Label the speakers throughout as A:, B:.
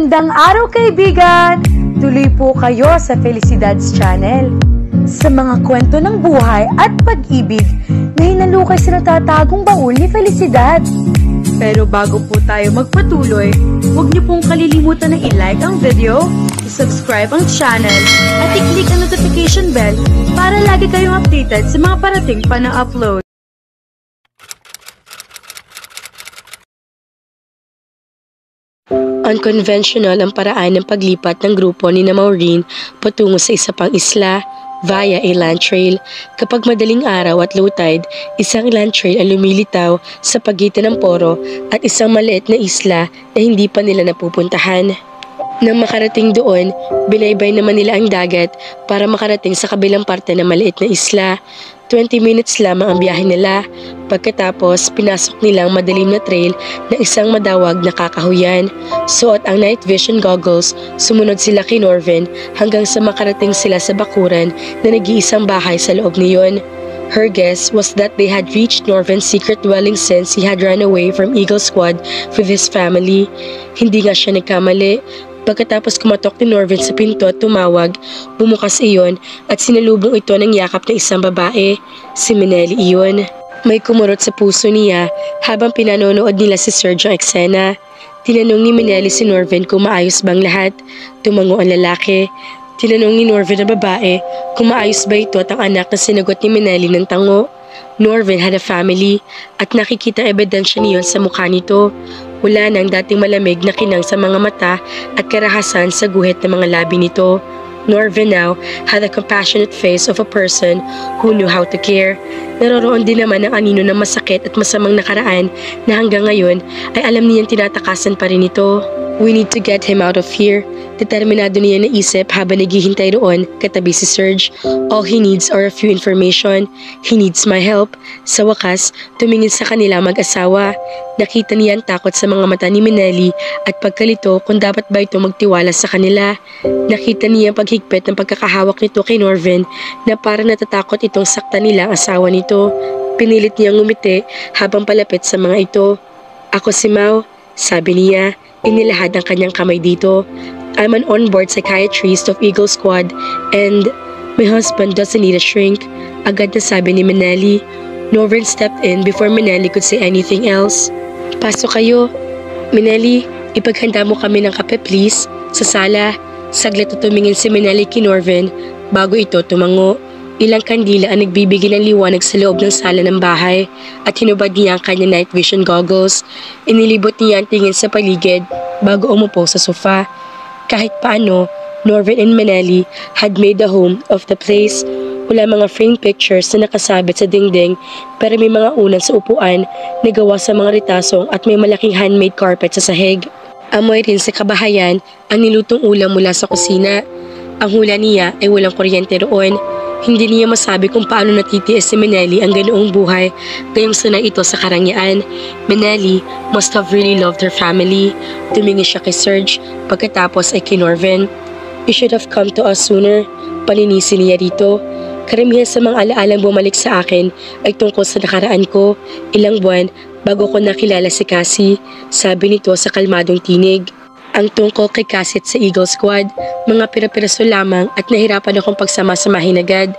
A: Magandang araw kaibigan! Tuloy po kayo sa Felicidad's Channel. Sa mga kwento ng buhay at pag-ibig na hinalukay sa natatagong baul ni Felicidad. Pero bago po tayo magpatuloy, huwag niyo pong kalilimutan na i-like ang video, i-subscribe ang channel, at i-click ang notification bell para lagi kayong updated sa mga parating pa na upload.
B: Unconventional ang paraan ng paglipat ng grupo ni Maureen patungo sa isa pang isla via a land trail. Kapag madaling araw at low tide, isang land trail ang lumilitaw sa pagitan ng Poro at isang maliit na isla na hindi pa nila napupuntahan. Nang makarating doon, binaybay naman nila ang dagat para makarating sa kabilang parte ng maliit na isla. 20 minutes lamang ang biyahe nila. Pagkatapos, pinasok nilang madilim na trail na isang madawag na kakahuyan. Suot ang night vision goggles, sumunod sila kay Norvin hanggang sa makarating sila sa bakuran na nag-iisang bahay sa loob niyon. Her guess was that they had reached Norvin's secret dwelling since he had run away from Eagle Squad with his family. Hindi nga siya nagkamali. Pagkatapos kumatok ni Norvin sa pinto at tumawag, bumukas iyon at sinalubong ito ng yakap na isang babae. Si Minelli iyon. May kumurot sa puso niya habang pinanonood nila si Sergio ang eksena. Tinanong ni Minelli si Norvin kung maayos bang lahat. Tumango ang lalaki. Tinanong ni Norvin ang babae kung maayos ba ito at ang anak na sinagot ni Minelli ng tango. Norvin had a family at nakikita ebidensya niyon sa mukha nito. Wala nang dating malamig na kinang sa mga mata at karahasan sa guhit ng mga labi nito. Norvin now had a compassionate face of a person who knew how to care. Naroroon din naman ang anino ng masakit at masamang nakaraan na hanggang ngayon ay alam niyang tinatakasan pa rin ito. We need to get him out of here. Determinado niya naisip habang naghihintay roon katabi si Serge. All he needs are a few information. He needs my help. Sa wakas, tumingin sa kanila mag-asawa. Nakita niya ang takot sa mga mata ni Minelli at pagkalito kung dapat ba ito magtiwala sa kanila. Nakita niya ang paghigpit ng pagkakahawak nito kay Norvin na parang natatakot itong saktan nila ang asawa nito. Pinilit niyang ngumiti habang palapit sa mga ito. Ako si Mau, sabi niya. Inilahad ang kanyang kamay dito. I'm an on-board psychiatrist of Eagle Squad and my husband doesn't need a shrink. Agad na sabi ni Minelli. Norvin stepped in before Minelli could say anything else. Pasok kayo. Minelli, ipaghanda mo kami ng kape please. Sa sala, saglit na tumingin si Minelli kay Norvin bago ito tumango. Ilang kandila ang nagbibigay ng liwanag sa loob ng sala ng bahay at hinubad niya ang kanyang night vision goggles. Inilibot niya ang tingin sa paligid bago umupo sa sofa. Kahit paano, Norvin and Minelli had made the home of the place. Wala mga framed pictures na nakasabit sa dingding pero may mga unan sa upuan na gawa sa mga ritasong at may malaking handmade carpet sa sahig. Amoy rin sa kabahayan ang nilutong ulam mula sa kusina. Ang hula niya ay walang kuryente roon. Hindi niya masabi kung paano natitiis si Minelli ang ganoong buhay gayong sanay ito sa karangyaan. Minelli must have really loved her family. Tumingin siya kay Serge, pagkatapos ay kay Norvin. You should have come to us sooner. Palinisin niya dito. Karamihan sa mga alaalang bumalik sa akin ay tungkol sa nakaraan ko. Ilang buwan bago ko nakilala si Cassie, sabi nito sa kalmadong tinig. Ang tungkol kay Cassie sa Eagle Squad, mga pira-piraso lamang at nahirapan akong pagsama-samahin agad.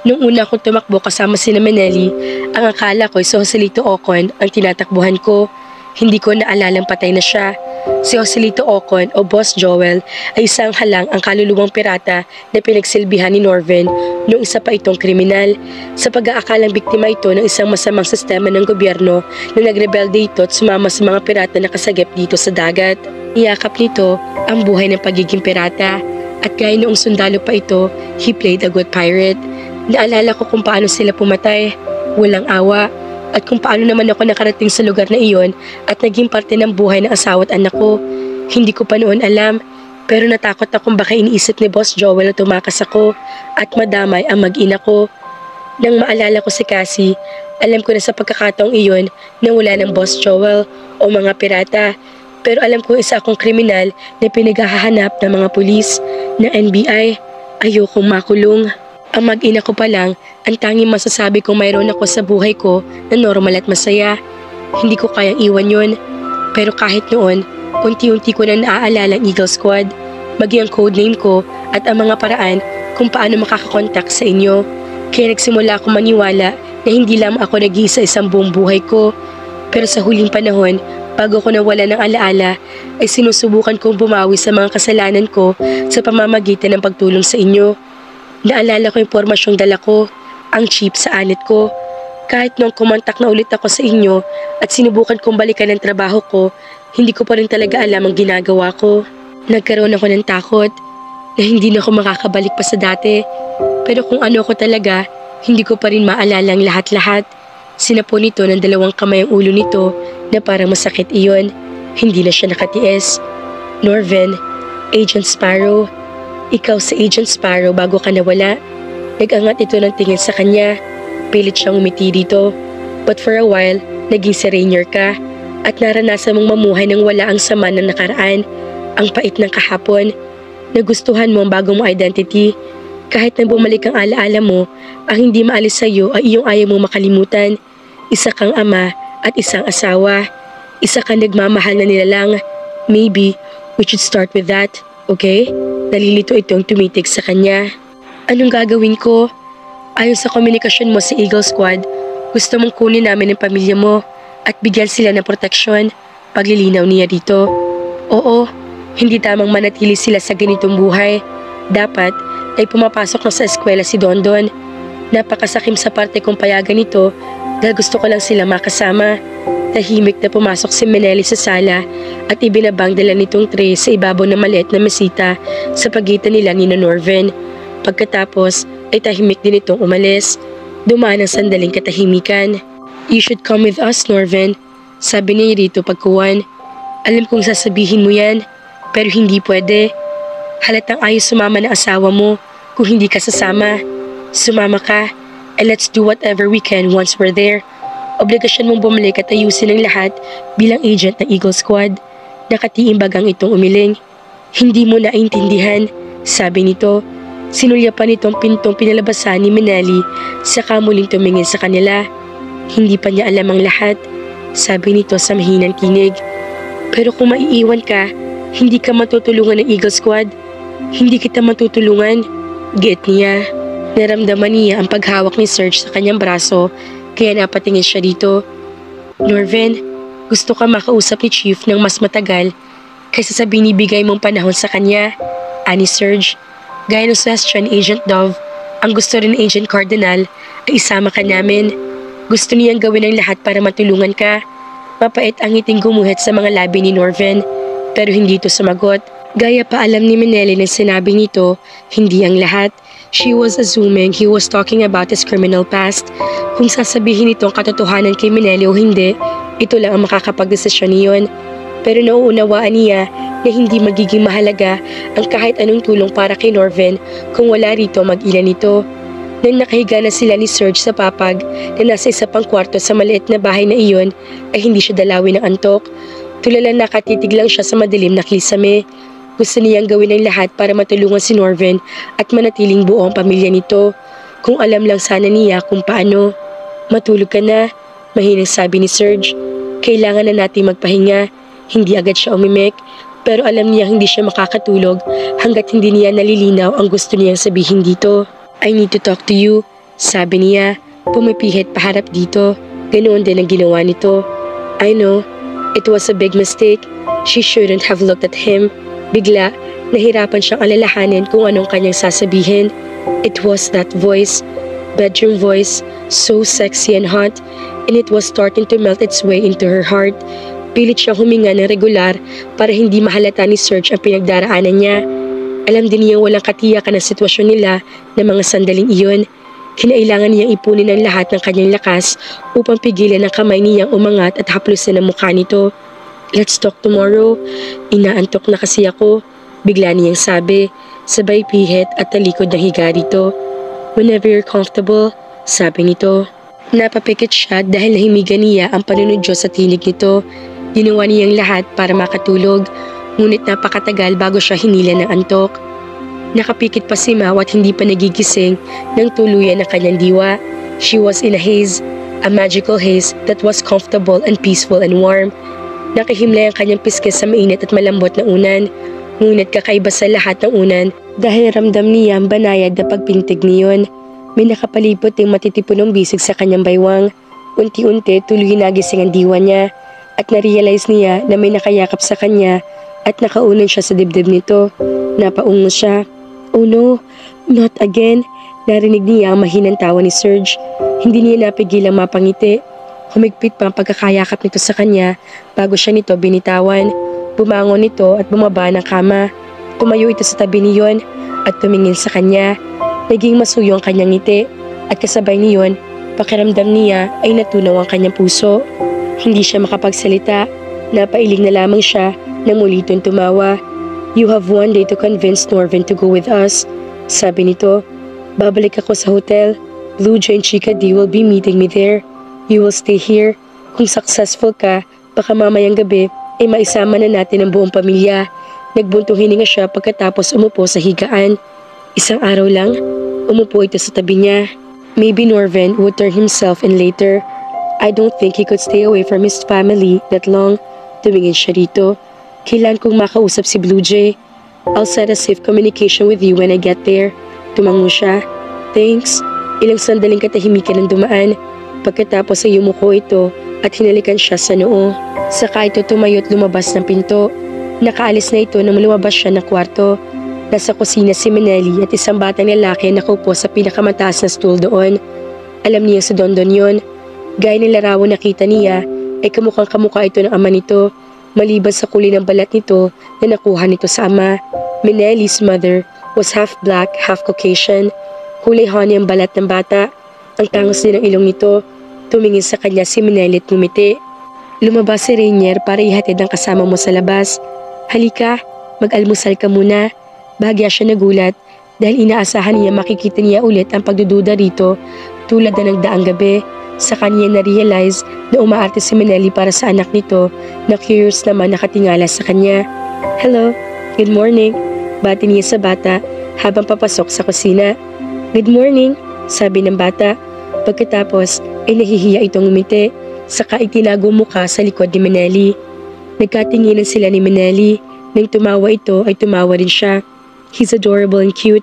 B: Nung una akong tumakbo kasama si Minelli, ang akala ko si Joselito Ocon ang tinatakbuhan ko. Hindi ko naalalang patay na siya. Si Joselito Ocon o Boss Joel ay isang halang ang kaluluwang pirata na pinagsilbihan ni Norvin noong isa pa itong kriminal. Sa pag-aakalang biktima ito ng isang masamang sistema ng gobyerno na nagrebelde ito at sumama sa mga pirata na kasagip dito sa dagat. Iyakap nito ang buhay ng pagiging pirata at gaya noong sundalo pa ito, he played a good pirate. Naalala ko kung paano sila pumatay, walang awa, at kung paano naman ako nakarating sa lugar na iyon at naging parte ng buhay ng asawa at anak ko. Hindi ko pa noon alam, pero natakot akong baka iniisip ni Boss Joel na tumakas ako at madamay ang mag-ina ko. Nang maalala ko si Cassie, alam ko na sa pagkakataong iyon na wala ng Boss Joel o mga pirata. Pero alam ko isa akong kriminal na pinaghahanap ng mga pulis, ng NBI. Ayokong makulong. Ang mag-ina ko pa lang, ang tanging masasabi kong mayroon ako sa buhay ko na normal at masaya. Hindi ko kayang iwan yon. Pero kahit noon, Unti-unti ko na naaalala ang Eagle Squad, maging ang codename ko at ang mga paraan kung paano makakakontak sa inyo. Kaya nagsimula akong maniwala na hindi lamang ako nag-iisa isang buong buhay ko. Pero sa huling panahon, bago ko nawala ng alaala, ay sinusubukan kong bumawi sa mga kasalanan ko sa pamamagitan ng pagtulong sa inyo. Naalala ko yung impormasyong dala ko, ang chip sa alit ko. Kahit nung kumontak na ulit ako sa inyo at sinubukan kong balikan ang trabaho ko, hindi ko pa rin talaga alam ang ginagawa ko. Nagkaroon ako ng takot na hindi na ako makakabalik pa sa dati. Pero kung ano ko talaga, hindi ko pa rin maalala ang lahat-lahat. Sinapo nito ng 2 kamay ang ulo nito na parang masakit iyon. Hindi na siya nakatiis. Norvin, Agent Sparrow. Ikaw sa Agent Sparrow bago ka nawala. Nag-angat ito ng tingin sa kanya. Pilit siyang umiti dito. But for a while, naging si Rainier ka. At naranasan mong mamuhay nang wala ang sama ng nakaraan. Ang pait ng kahapon. Nagustuhan mo ang bagong mong identity. Kahit na bumalik ang alaala mo, ang hindi maalis sa iyo ay iyong ayaw mong makalimutan. Isa kang ama at isang asawa. Isa kang nagmamahal na nilalang. Maybe we should start with that, okay? Nalilito itong tumitig sa kanya. Anong gagawin ko? Ayon sa komunikasyon mo sa Eagle Squad, gusto mong kunin namin ang pamilya mo at bigyan sila ng proteksyon. Paglilinaw niya dito. Oo, hindi tamang manatili sila sa ganitong buhay. Dapat ay pumapasok na sa eskwela si Dondon. Napakasakim sa parte kong payagan nito dahil gusto ko lang sila makasama. Tahimik na pumasok si Meneli sa sala at ibinabang dala nitong tray sa ibabaw ng maliit na mesita sa pagitan nila ni Norvin. Pagkatapos ay tahimik din itong umalis. Dumaan ang sandaling katahimikan. You should come with us, Norvin. Sabi niya rito pagkuwan. Alam kong sasabihin mo yan, pero hindi pwede. Halatang ayaw sumama ng asawa mo kung hindi ka sasama. Sumama ka, and let's do whatever we can once we're there. Obligasyon mong bumalik at ayusin ang lahat bilang agent ng Eagle Squad. Nakatiimbagang itong umiling. Hindi mo naintindihan, sabi nito. Sinulya pa nitong pintong pinalabasan ni Meneli saka muling tumingin sa kanila. Hindi pa niya alam ang lahat, sabi nito sa mahinang kinig. Pero kung maiiwan ka, hindi ka matutulungan ng Eagle Squad. Hindi kita matutulungan. Get niya. Naramdaman niya ang paghawak ni Serge sa kanyang braso kaya napatingin siya dito. Norvin, gusto ka makausap ni Chief ng mas matagal kaysa sa binibigay mong panahon sa kanya. Ani Serge. Gaya ng suggestion ni Agent Dove, ang gusto rin ni Agent Cardinal ay isama ka namin. Gusto niyang gawin ang lahat para matulungan ka. Mapait ang ngiting gumuhit sa mga labi ni Norvin, pero hindi ito sumagot. Gaya pa alam ni Meneli na sinabi nito, hindi ang lahat. She was assuming he was talking about his criminal past. Kung sasabihin nito ang katotohanan kay Meneli o hindi, ito lang ang makakapagdesisyon niyon. Pero nauunawaan niya na hindi magiging mahalaga ang kahit anong tulong para kay Norvin kung wala rito mag-ilan nito. Nang nakahiga na sila ni Serge sa papag na nasa isa pang kwarto sa maliit na bahay na iyon, ay hindi siya dalawin ng antok. Tulala nakatitig lang siya sa madilim na kisame. Gusto niyang gawin ang lahat para matulungan si Norvin at manatiling buo ang pamilya nito. Kung alam lang sana niya kung paano. Matulog ka na, mahinang sabi ni Serge. Kailangan na nating magpahinga. Hindi agad siya umimik, pero alam niya hindi siya makakatulog hanggat hindi niya nalilinaw ang gusto niyang sabihin dito. I need to talk to you, sabi niya, pumipihit paharap dito. Ganoon din ang ginawa nito. I know, it was a big mistake. She shouldn't have looked at him. Bigla, nahirapan siyang alalahanin kung anong kanyang sasabihin. It was that voice, bedroom voice, so sexy and hot, and it was starting to melt its way into her heart. Pilit siyang huminga ng regular para hindi mahalata ni Serge ang pinagdaraanan niya. Alam din niya walang katiyakan ang sitwasyon nila ng mga sandaling iyon. Kinailangan niyang ipunin ang lahat ng kanyang lakas upang pigilan ang kamay niyang umangat at haplusin ang mukha nito. Let's talk tomorrow. Inaantok na kasi ako. Bigla niyang sabi, sabay pihit at talikod ng higa dito. Whenever you're comfortable, sabi nito. Napapikit siya dahil nahimigan niya ang panunodyo sa tinig nito. Ginawa niyang lahat para makatulog, ngunit napakatagal bago siya hinila ng antok. Nakapikit pa si Mau at hindi pa nagigising ng tuluyan ng kanyang diwa. She was in a haze, a magical haze that was comfortable and peaceful and warm. Nakihimlay ang kanyang piskes sa mainit at malambot na unan. Ngunit kakaiba sa lahat ng unan dahil ramdam niya ang banayad na pagpintig niyon. May nakapalipot ng matitipunong bisig sa kanyang baywang. Unti-unti tuloy nagising ang diwa niya at narealize niya na may nakayakap sa kanya at nakaunan siya sa dibdib nito. Napaungo siya. Oh no, not again. Narinig niya ang mahinang tawa ni Serge. Hindi niya napigilang mapangiti. Humigpit pa ang pagkakayakap nito sa kanya bago siya nito binitawan. Bumangon nito at bumaba ng kama. Tumayo ito sa tabi niyon at tumingin sa kanya. Naging masuyo ang kanyang ngiti at kasabay niyon, pakiramdam niya ay natunaw ang kanyang puso. Hindi siya makapagsalita. Napailing na lamang siya nang muli itong tumawa. You have one day to convince Norvin to go with us. Sabi nito, babalik ako sa hotel. Blue Jay and Chica D will be meeting me there. You will stay here. Kung successful ka, baka mamayang gabi ay maisama na natin ang buong pamilya. Nagbuntong hininga siya pagkatapos umupo sa higaan. Isang araw lang, umupo ito sa tabi niya. Maybe Norvin would turn himself in later. I don't think he could stay away from his family that long. Tumingin siya rito. Kailan kong makausap si Blue Jay. I'll set a safe communication with you when I get there. Tumango siya. Thanks. Ilang sandaling katahimikan ang dumaan. Pagkatapos ay yumuko ito at hinalikan siya sa noo. Saka ito tumayo at lumabas ng pinto. Nakaalis na ito nang lumabas siya ng kwarto. Nasa kusina si Manelli at isang batang lalaki na nakaupo sa pinakamataas na stool doon. Alam niya si Dondon yon. Gaya ng larawan nakita niya ay kamukhang kamukha ito ng ama nito. Maliban sa kulay ng balat nito na nakuha nito sa ama. Manelli's mother was half black, half Caucasian. Kulay honey ang balat ng bata. Ang tangos din ng ilong nito. Tumingin sa kanya si Manelli at ngumiti. Lumabas si Rainier para ihatid ang kasama mo sa labas. Halika, mag-almusal ka muna. Bahagya siya nagulat dahil inaasahan niya makikita niya ulit ang pagdududa rito tulad na nagdaang gabi. Sa kanya na-realize na umaarte si Manelli para sa anak nito na curious naman nakatingala sa kanya. Hello, good morning. Bati niya sa bata habang papasok sa kusina. Good morning, sabi ng bata. Pagkatapos ay nahihiya itong umiti. Saka itinago mukha sa likod ni Manelli. Nagkatinginan sila ni Manelli. Nang tumawa ito ay tumawa rin siya. He's adorable and cute.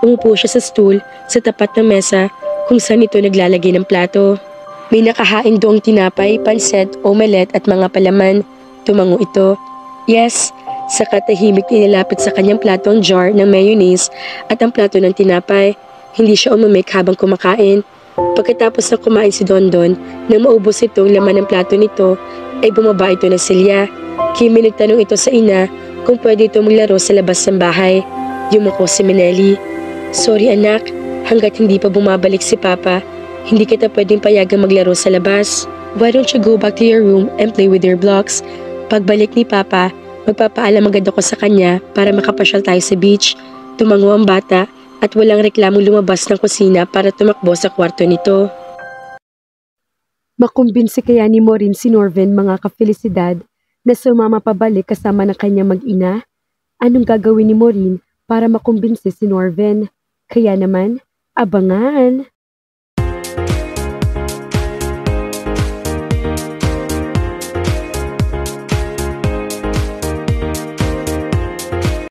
B: Umupo siya sa stool sa tapat ng mesa kung saan ito naglalagay ng plato. May nakahain doong tinapay, panset, omelette at mga palaman. Tumango ito. Yes, sa katahimik inilapit sa kanyang plato ang jar ng mayonnaise at ang plato ng tinapay. Hindi siya umimik habang kumakain. Pagkatapos na kumain si Dondon, nang maubos itong laman ng plato nito, ay bumaba ito ng silya. Kimi nagtanong ito sa ina kung pwede ito maglaro sa labas ng bahay. Yumuko si Manelli. Sorry anak, hanggat hindi pa bumabalik si Papa, hindi kita pwedeng payagang maglaro sa labas. Why don't you go back to your room and play with your blocks? Pagbalik ni Papa, magpapaalam agad ako sa kanya para makapasyal tayo sa beach. Tumango ang bata at walang reklamong lumabas ng kusina para tumakbo sa kwarto nito.
A: Makumbinsi kaya ni Maureen si Norvin mga ka-felicidad na sumama pabalik kasama ng kanyang mag-ina? Anong gagawin ni Maureen para makumbinsi si Norvin? Kaya naman, abangan!